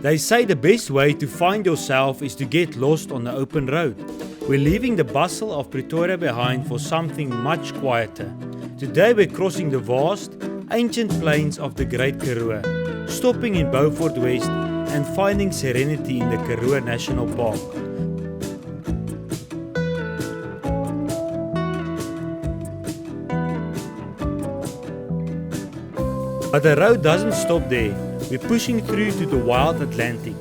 They say the best way to find yourself is to get lost on the open road. We're leaving the bustle of Pretoria behind for something much quieter. Today we're crossing the vast, ancient plains of the Great Karoo, stopping in Beaufort West and finding serenity in the Karoo National Park. But the road doesn't stop there. We're pushing through to the wild Atlantic,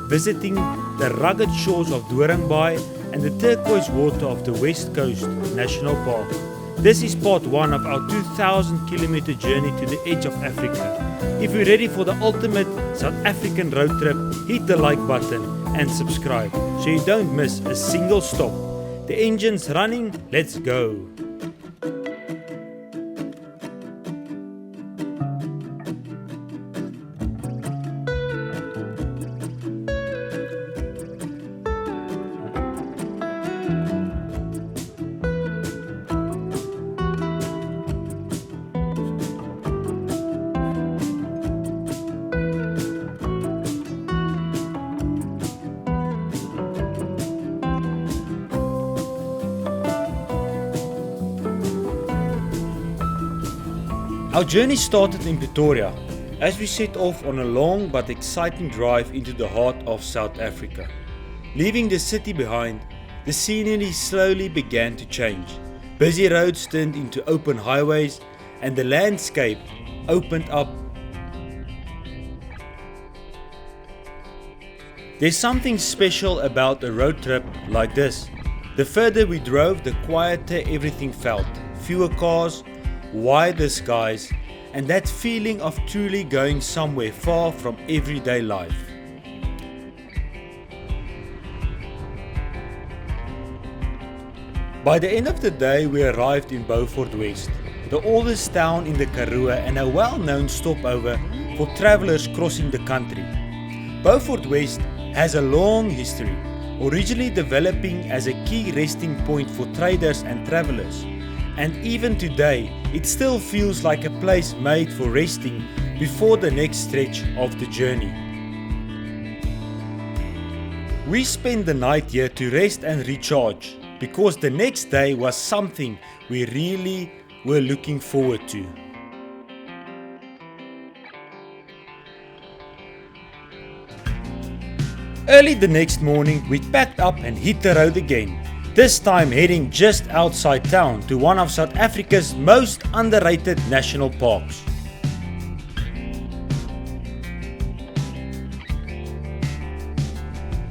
visiting the rugged shores of Doringbaai and the turquoise water of the West Coast National Park. This is part 1 of our 2,000-kilometer journey to the edge of Africa. If you're ready for the ultimate South African road trip, hit the like button and subscribe so you don't miss a single stop. The engine's running, let's go! Our journey started in Pretoria as we set off on a long but exciting drive into the heart of South Africa. Leaving the city behind, the scenery slowly began to change. Busy roads turned into open highways and the landscape opened up. There's something special about a road trip like this. The further we drove, the quieter everything felt. Fewer cars, wider skies, and that feeling of truly going somewhere far from everyday life. By the end of the day, we arrived in Beaufort West, the oldest town in the Karoo and a well-known stopover for travellers crossing the country. Beaufort West has a long history, originally developing as a key resting point for traders and travellers. And even today, it still feels like a place made for resting before the next stretch of the journey. We spent the night here to rest and recharge, because the next day was something we really were looking forward to. Early the next morning, we packed up and hit the road again. This time heading just outside town to one of South Africa's most underrated national parks.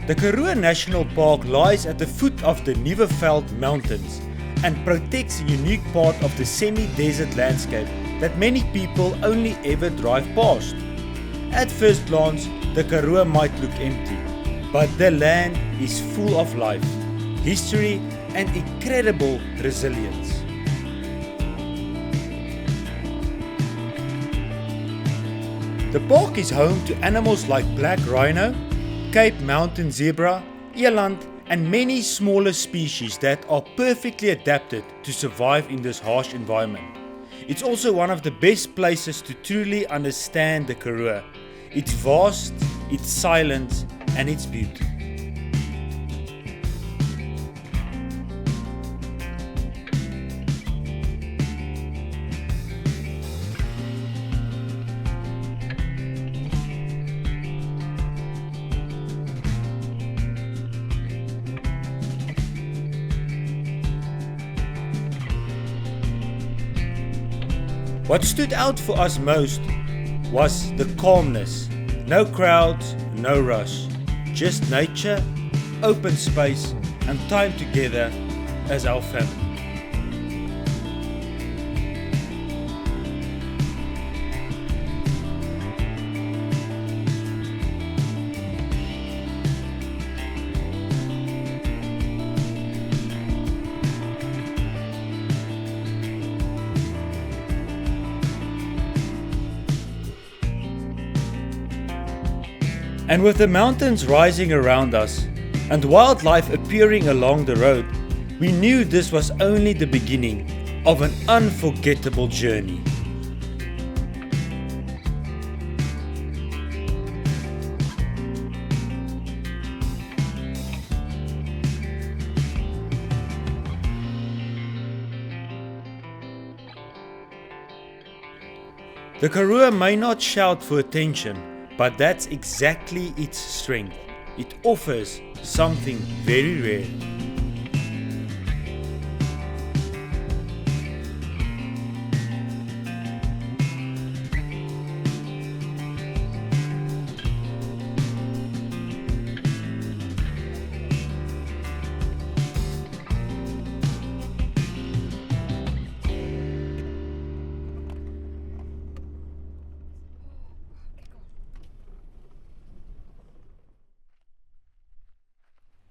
The Karoo National Park lies at the foot of the Beaufort Mountains and protects a unique part of the semi-desert landscape that many people only ever drive past. At first glance, the Karoo might look empty, but the land is full of life, history and incredible resilience. The park is home to animals like black rhino, Cape mountain zebra, eland and many smaller species that are perfectly adapted to survive in this harsh environment. It's also one of the best places to truly understand the Karoo, its vast, its silence and its beauty. What stood out for us most was the calmness. No crowds, no rush. Just nature, open space and time together as our family. And with the mountains rising around us and wildlife appearing along the road, we knew this was only the beginning of an unforgettable journey. The Karoo may not shout for attention, but that's exactly its strength. It offers something very rare.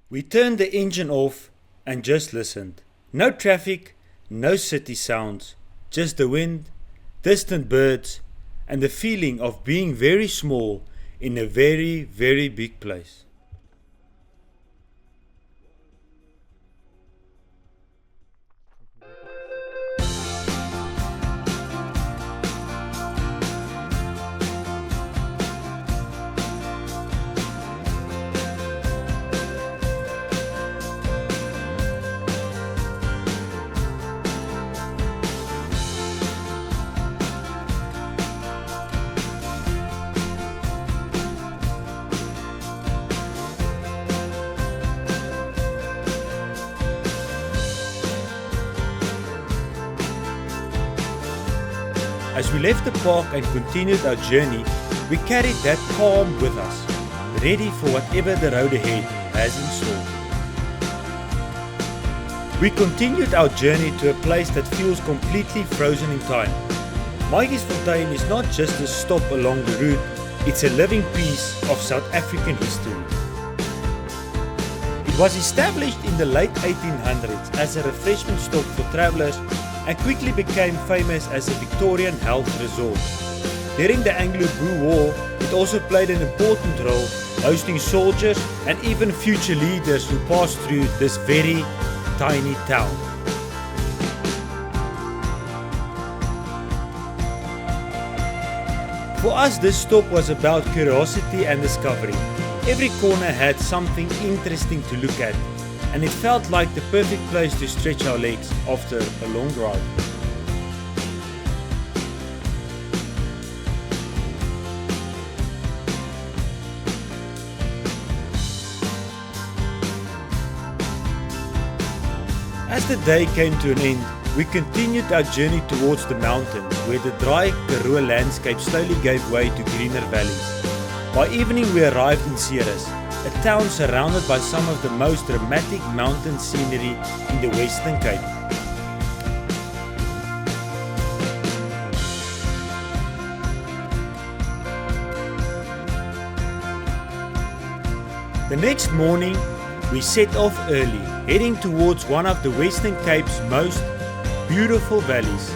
We turned the engine off and just listened. No traffic, no city sounds, just the wind, distant birds, and the feeling of being very small in a very, very big place. As we left the park and continued our journey, we carried that calm with us, ready for whatever the road ahead has in store. We continued our journey to a place that feels completely frozen in time. Matjiesfontein is not just a stop along the route, it's a living piece of South African history. It was established in the late 1800s as a refreshment stop for travellers and quickly became famous as a Victorian health resort. During the Anglo-Boer War, it also played an important role, hosting soldiers and even future leaders who passed through this very tiny town. For us, this stop was about curiosity and discovery. Every corner had something interesting to look at, and it felt like the perfect place to stretch our legs after a long drive. As the day came to an end, we continued our journey towards the mountains, where the dry Karoo landscape slowly gave way to greener valleys. By evening we arrived in Ceres, a town surrounded by some of the most dramatic mountain scenery in the Western Cape. The next morning, we set off early, heading towards one of the Western Cape's most beautiful valleys.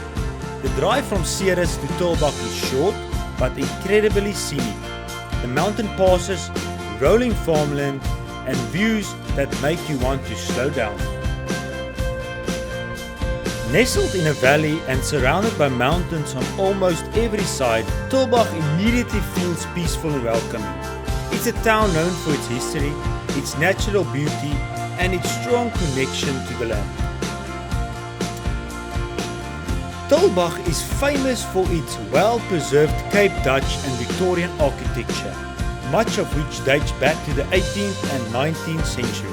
The drive from Ceres to Tulbagh is short, but incredibly scenic. The mountain passes, rolling farmland, and views that make you want to slow down. Nestled in a valley and surrounded by mountains on almost every side, Tulbagh immediately feels peaceful and welcoming. It's a town known for its history, its natural beauty, and its strong connection to the land. Tulbagh is famous for its well-preserved Cape Dutch and Victorian architecture, much of which dates back to the 18th and 19th century.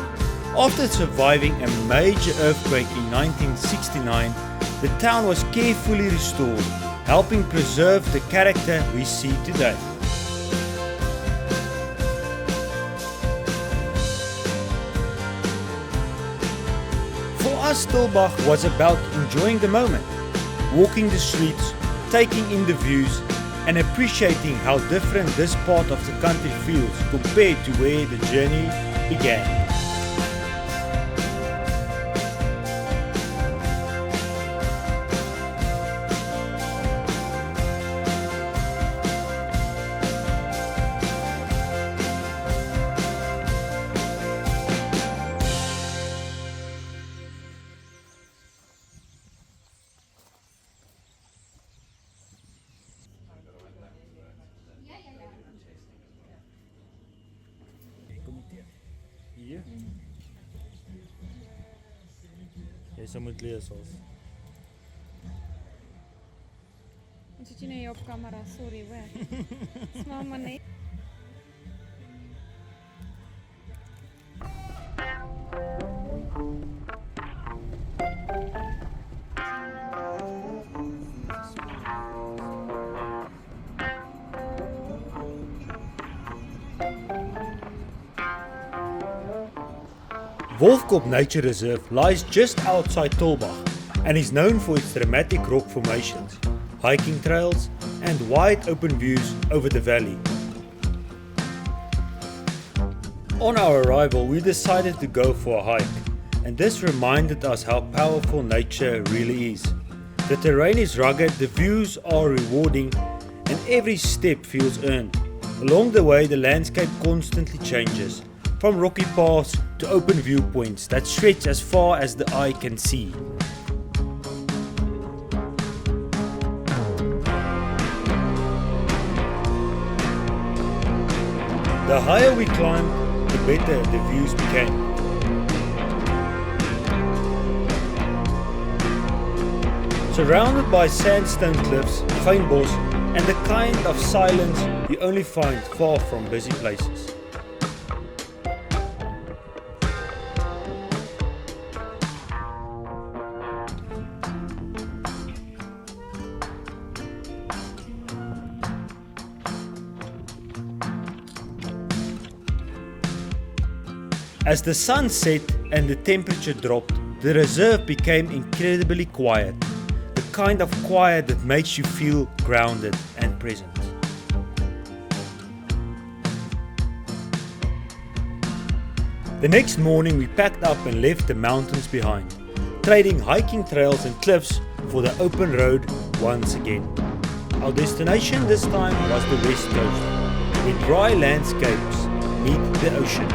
After surviving a major earthquake in 1969, the town was carefully restored, helping preserve the character we see today. For us, Tulbagh was about enjoying the moment, walking the streets, taking in the views, and appreciating how different this part of the country feels compared to where the journey began. Hier? Jy sal moet lees ons. Ons het post jy nou hier op kamera, sorry hoor. Smaak maar net. Wolfkop Nature Reserve lies just outside Tulbagh and is known for its dramatic rock formations, hiking trails and wide open views over the valley. On our arrival, we decided to go for a hike, and this reminded us how powerful nature really is. The terrain is rugged, the views are rewarding, and every step feels earned. Along the way, the landscape constantly changes, from rocky paths to open viewpoints that stretch as far as the eye can see. The higher we climbed, the better the views became. Surrounded by sandstone cliffs, fynbos, and the kind of silence you only find far from busy places. As the sun set and the temperature dropped, the reserve became incredibly quiet, the kind of quiet that makes you feel grounded and present. The next morning we packed up and left the mountains behind, trading hiking trails and cliffs for the open road once again. Our destination this time was the west coast, where dry landscapes meet the ocean.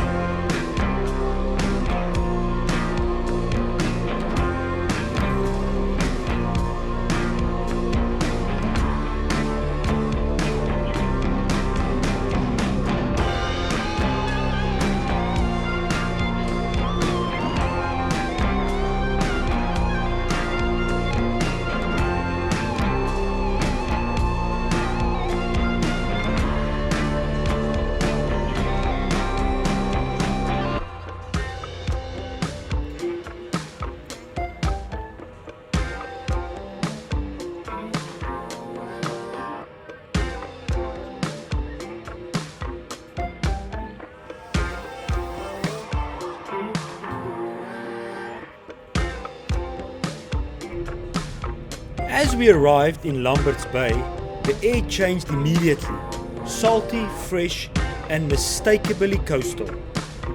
As we arrived in Elands Bay, the air changed immediately, salty, fresh and mistakably coastal.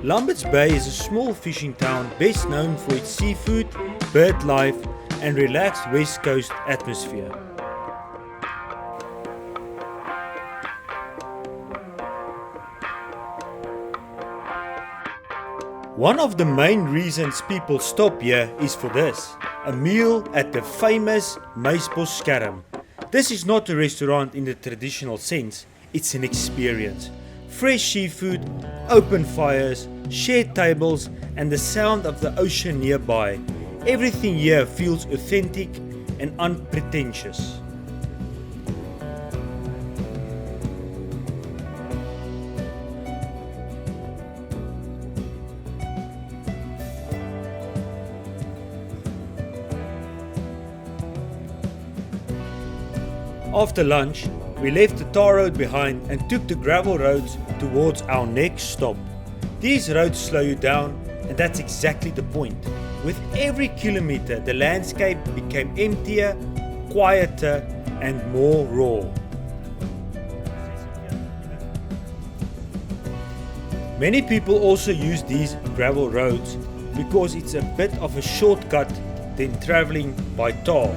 Elands Bay is a small fishing town best known for its seafood, bird life and relaxed west coast atmosphere. One of the main reasons people stop here is for this, a meal at the famous Matjiesfontein. This is not a restaurant in the traditional sense, it's an experience. Fresh seafood, open fires, shared tables and the sound of the ocean nearby. Everything here feels authentic and unpretentious. After lunch, we left the tar road behind and took the gravel roads towards our next stop. These roads slow you down, and that's exactly the point. With every kilometer, the landscape became emptier, quieter, and more raw. Many people also use these gravel roads because it's a bit of a shortcut than traveling by tar.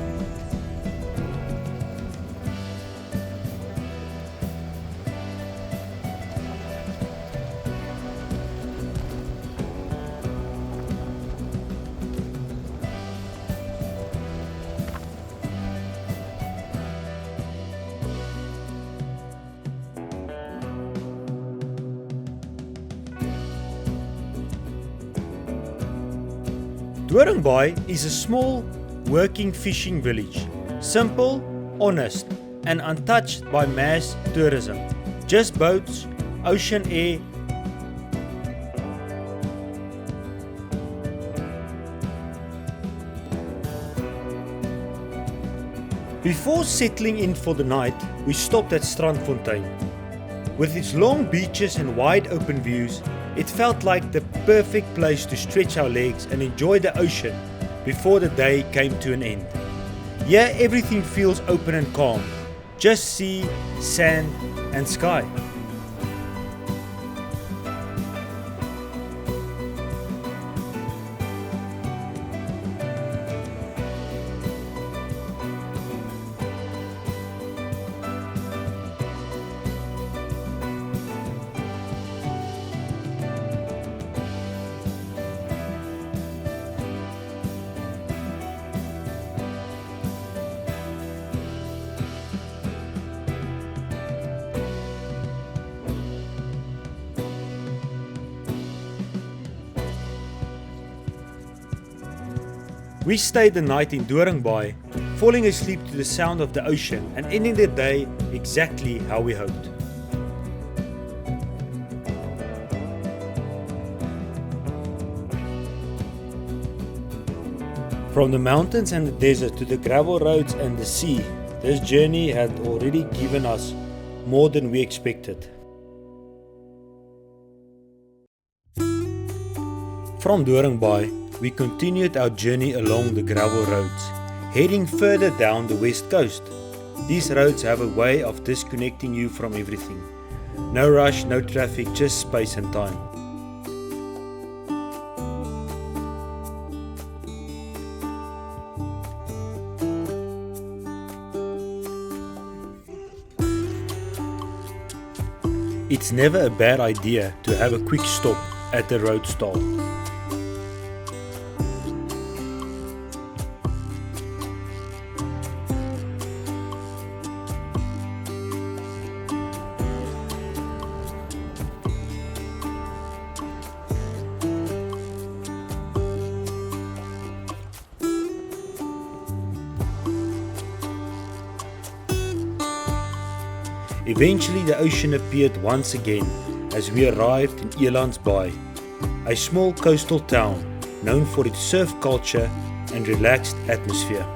Doringbaai is a small, working fishing village. Simple, honest, and untouched by mass tourism. Just boats, ocean air, Before settling in for the night, we stopped at Strandfontein. With its long beaches and wide open views, it felt like the perfect place to stretch our legs and enjoy the ocean before the day came to an end. Here everything feels open and calm, just sea, sand and sky. We stayed the night in Doringbaai, falling asleep to the sound of the ocean and ending the day exactly how we hoped. From the mountains and the desert to the gravel roads and the sea, this journey had already given us more than we expected. From Doringbaai, we continued our journey along the gravel roads, heading further down the west coast. These roads have a way of disconnecting you from everything. No rush, no traffic, just space and time. It's never a bad idea to have a quick stop at the road stall. Eventually the ocean appeared once again as we arrived in Elands Bay, a small coastal town known for its surf culture and relaxed atmosphere.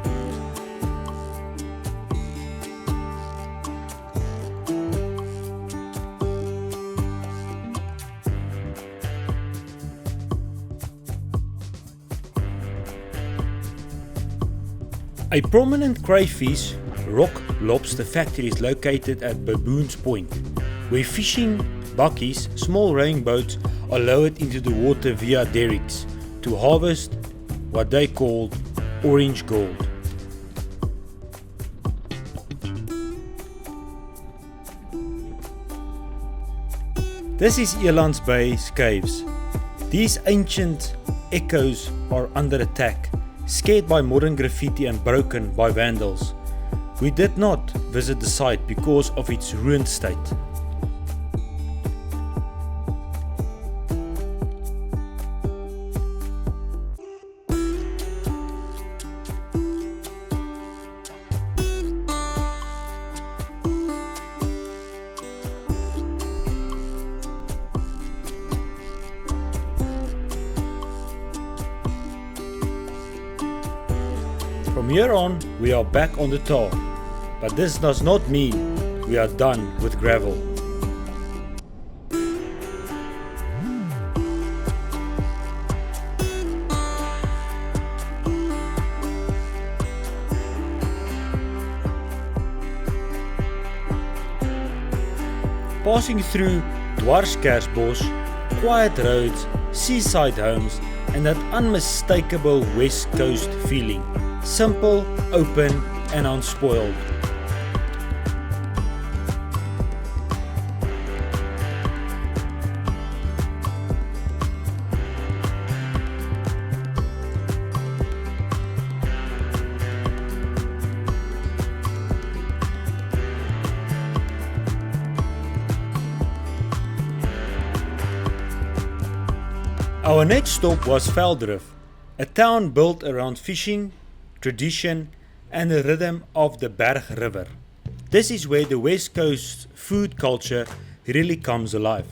A prominent crayfish rock lobster factory is located at Baboon's Point, where fishing bakkies, small rowing boats, are lowered into the water via derricks to harvest what they call orange gold. This is Elands Bay's caves. These ancient echoes are under attack, scared by modern graffiti and broken by vandals. We did not visit the site because of its ruined state. From here on, we are back on the tar, but this does not mean we are done with gravel. Passing through Dwarskersbos, quiet roads, seaside homes, and that unmistakable West Coast feeling. Simple, open, and unspoiled. Our next stop was Veldrift, a town built around fishing, tradition and the rhythm of the Berg River. This is where the West Coast food culture really comes alive.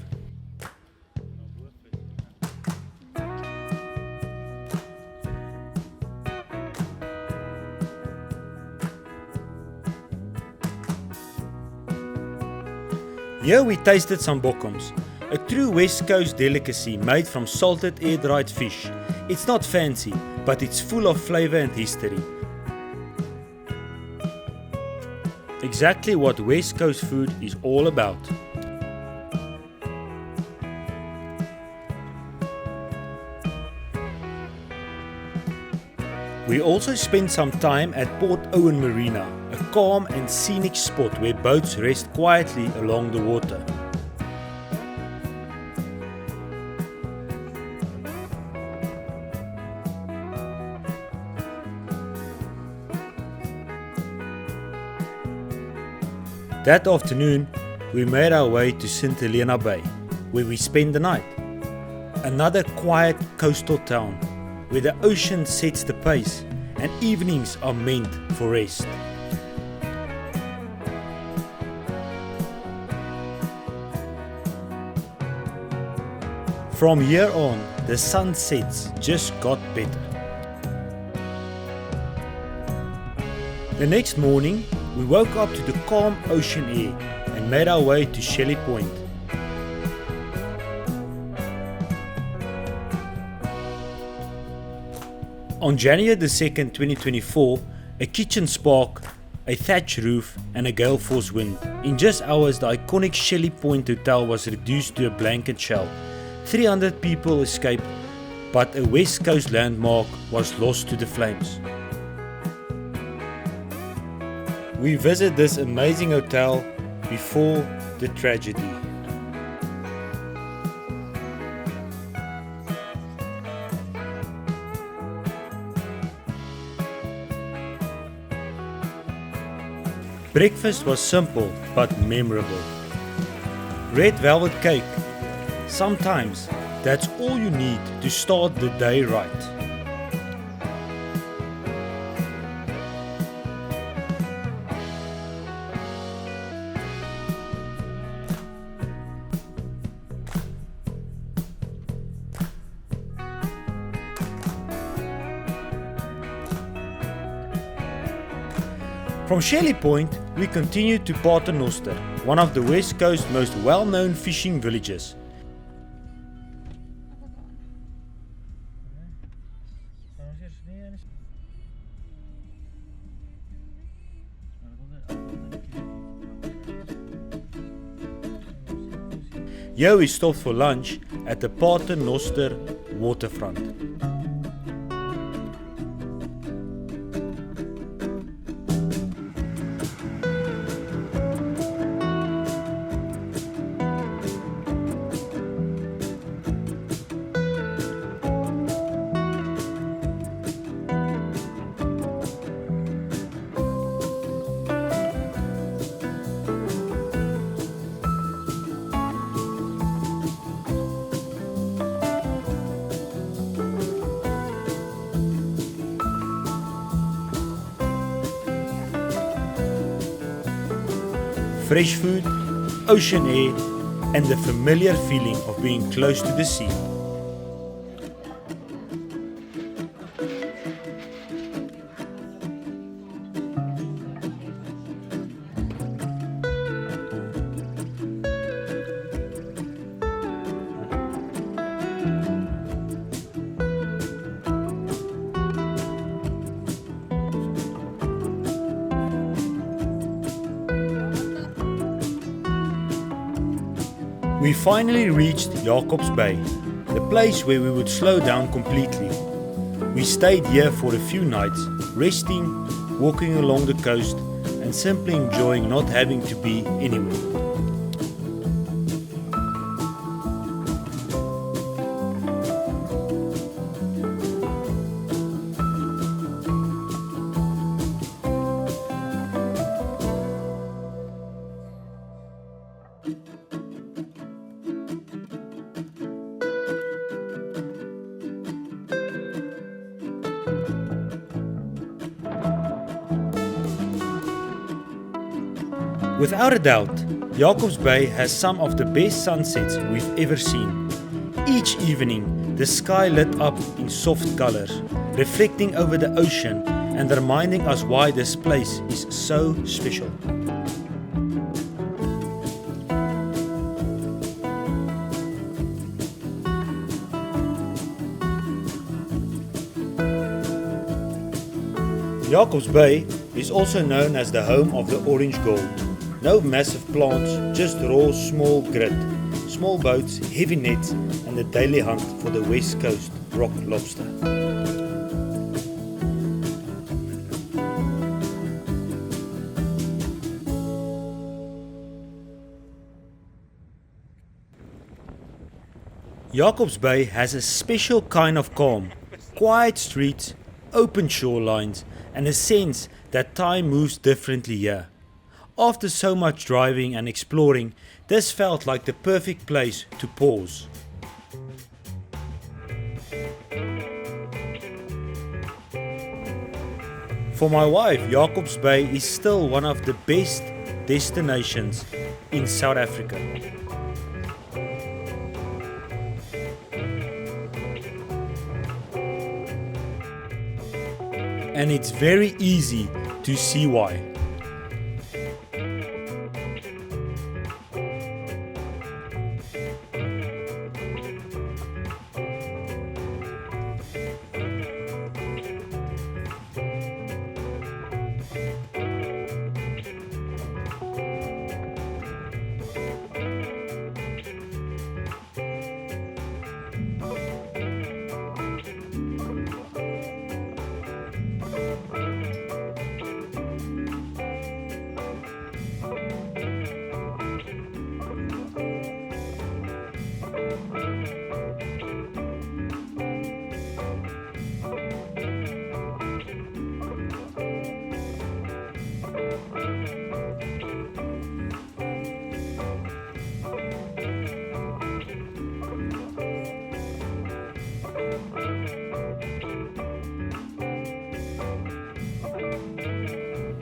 Here we tasted some bokkums, a true West Coast delicacy made from salted air-dried fish. It's not fancy, but it's full of flavor and history. Exactly what West Coast food is all about. We also spent some time at Port Owen Marina, a calm and scenic spot where boats rest quietly along the water. That afternoon, we made our way to St. Helena Bay, where we spent the night. Another quiet coastal town, where the ocean sets the pace and evenings are meant for rest. From here on, the sunsets just got better. The next morning, we woke up to the calm ocean air and made our way to Shelley Point. On January the 2nd, 2024, a kitchen spark, a thatch roof and a gale force wind. In just hours, the iconic Shelley Point Hotel was reduced to a blanket shell. 300 people escaped, but a West Coast landmark was lost to the flames. We visit this amazing hotel before the tragedy. Breakfast was simple but memorable. Red velvet cake. Sometimes that's all you need to start the day right. From Shelley Point, we continued to Paternoster, one of the West Coast's most well-known fishing villages. Here we stopped for lunch at the Paternoster waterfront. Fresh food, ocean air, and the familiar feeling of being close to the sea. We finally reached Jacobsbaai, the place where we would slow down completely. We stayed here for a few nights, resting, walking along the coast, and simply enjoying not having to be anywhere. Without a doubt, Jacobsbaai has some of the best sunsets we've ever seen. Each evening, the sky lit up in soft colors, reflecting over the ocean and reminding us why this place is so special. Jacobsbaai is also known as the home of the orange gold. No massive plants, just raw small grit, small boats, heavy nets and the daily hunt for the west coast rock lobster. Jacobsbaai has a special kind of calm, quiet streets, open shorelines and a sense that time moves differently here. After so much driving and exploring, this felt like the perfect place to pause. For my wife, Jacobsbaai is still one of the best destinations in South Africa. And it's very easy to see why.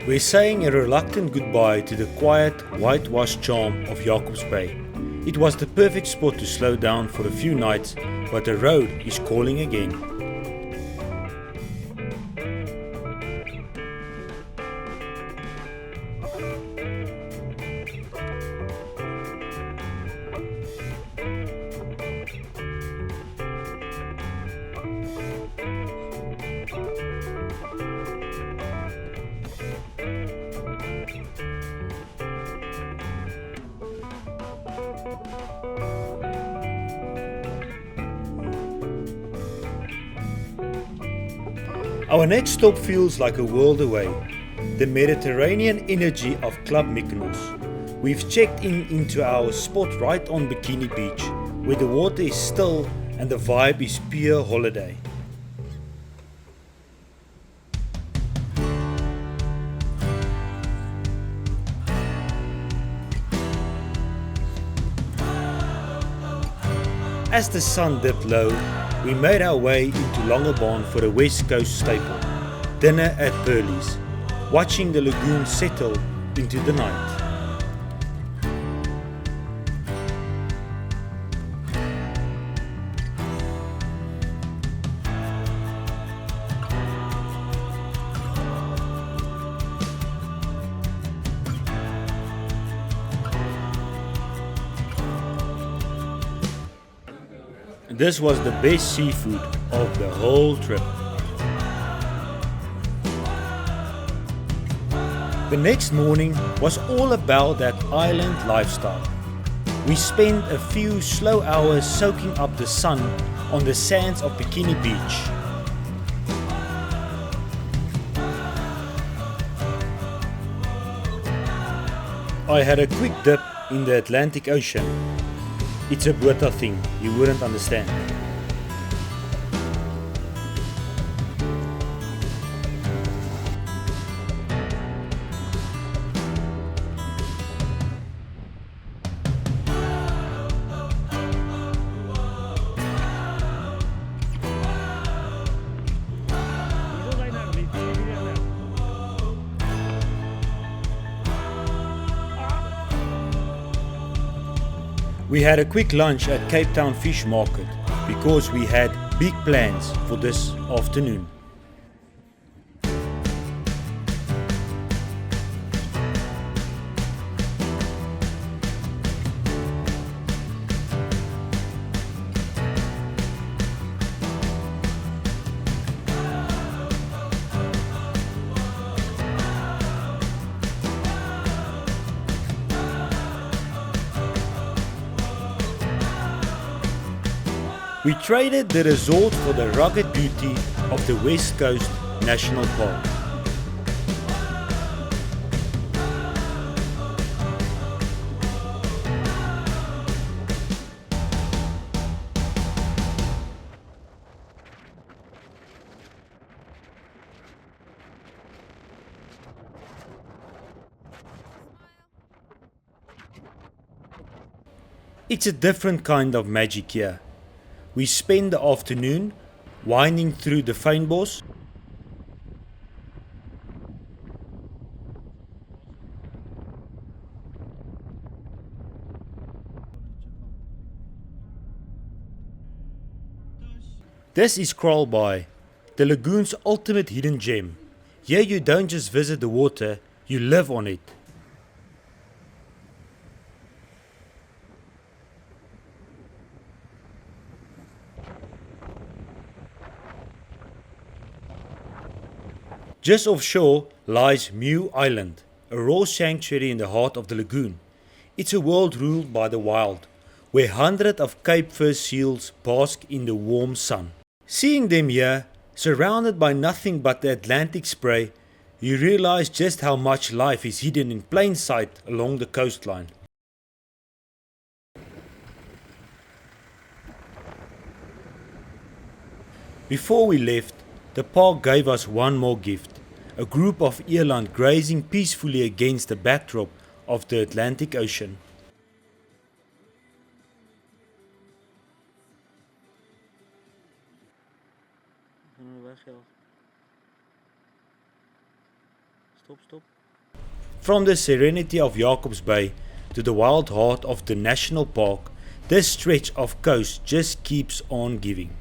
We're saying a reluctant goodbye to the quiet, whitewashed charm of Jacobsbaai. It was the perfect spot to slow down for a few nights, but the road is calling again. Our next stop feels like a world away. The Mediterranean energy of Club Mykonos. We've checked into our spot right on Bikini Beach, where the water is still and the vibe is pure holiday. As the sun dipped low, we made our way into Longebaan for a West Coast staple, dinner at Burley's, watching the lagoon settle into the night. This was the best seafood of the whole trip. The next morning was all about that island lifestyle. We spent a few slow hours soaking up the sun on the sands of Bikini Beach. I had a quick dip in the Atlantic Ocean. It's a Botha thing, you wouldn't understand. We had a quick lunch at Cape Town Fish Market because we had big plans for this afternoon. We traded the resort for the rugged beauty of the West Coast National Park. It's a different kind of magic here. We spend the afternoon winding through the fynbos, This is Kraalbaai, the lagoon's ultimate hidden gem. Here you don't just visit the water, you live on it. Just offshore lies Mew Island, a raw sanctuary in the heart of the lagoon. It's a world ruled by the wild, where hundreds of Cape fur seals bask in the warm sun. Seeing them here, surrounded by nothing but the Atlantic spray, you realize just how much life is hidden in plain sight along the coastline. Before we left, the park gave us one more gift, a group of eland grazing peacefully against the backdrop of the Atlantic Ocean. From the serenity of Jacobsbaai to the wild heart of the national park, this stretch of coast just keeps on giving.